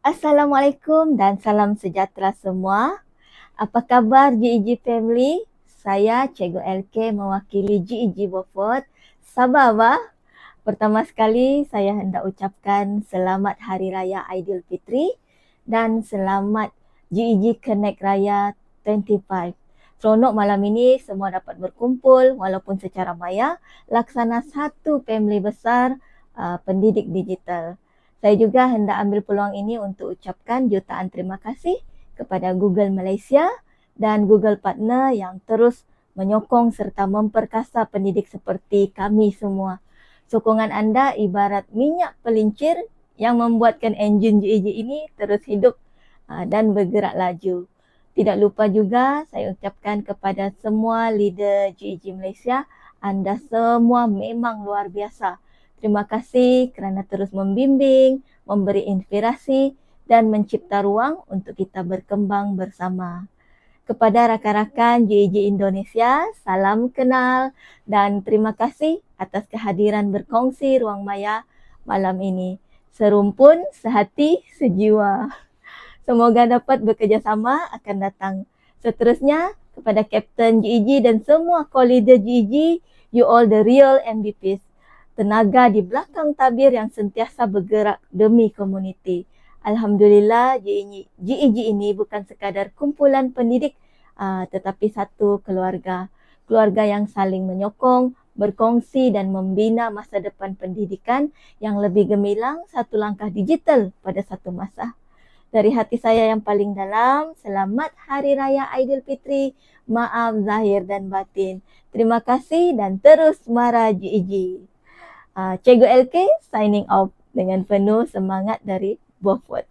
Assalamualaikum dan salam sejahtera semua. Apa khabar GEG Family? Saya Cikgu LK mewakili GEG Beaufort. Sabah bah. Pertama sekali saya hendak ucapkan selamat Hari Raya Aidilfitri dan selamat GEG Connect Raya 25. Seronok malam ini semua dapat berkumpul walaupun secara maya laksana satu family besar pendidik digital. Saya juga hendak ambil peluang ini untuk ucapkan jutaan terima kasih kepada Google Malaysia dan Google Partner yang terus menyokong serta memperkasa pendidik seperti kami semua. Sokongan anda ibarat minyak pelincir yang membuatkan enjin GEG ini terus hidup dan bergerak laju. Tidak lupa juga saya ucapkan kepada semua leader GEG Malaysia, anda semua memang luar biasa. Terima kasih kerana terus membimbing, memberi inspirasi dan mencipta ruang untuk kita berkembang bersama. Kepada rakan-rakan GEG Indonesia, salam kenal dan terima kasih atas kehadiran berkongsi ruang maya malam ini. Serumpun, sehati, sejiwa. Semoga dapat bekerjasama akan datang. Seterusnya, kepada Kapten GEG dan semua co-leader GEG, you all the real MVPs. Tenaga di belakang tabir yang sentiasa bergerak demi komuniti. Alhamdulillah, GEG ini bukan sekadar kumpulan pendidik tetapi satu keluarga. Keluarga yang saling menyokong, berkongsi dan membina masa depan pendidikan yang lebih gemilang satu langkah digital pada satu masa. Dari hati saya yang paling dalam, selamat Hari Raya Aidilfitri. Maaf zahir dan batin. Terima kasih dan terus mara GEG. Cikgu LK signing off dengan penuh semangat dari Beaufort.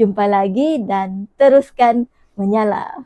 Jumpa lagi dan teruskan menyala.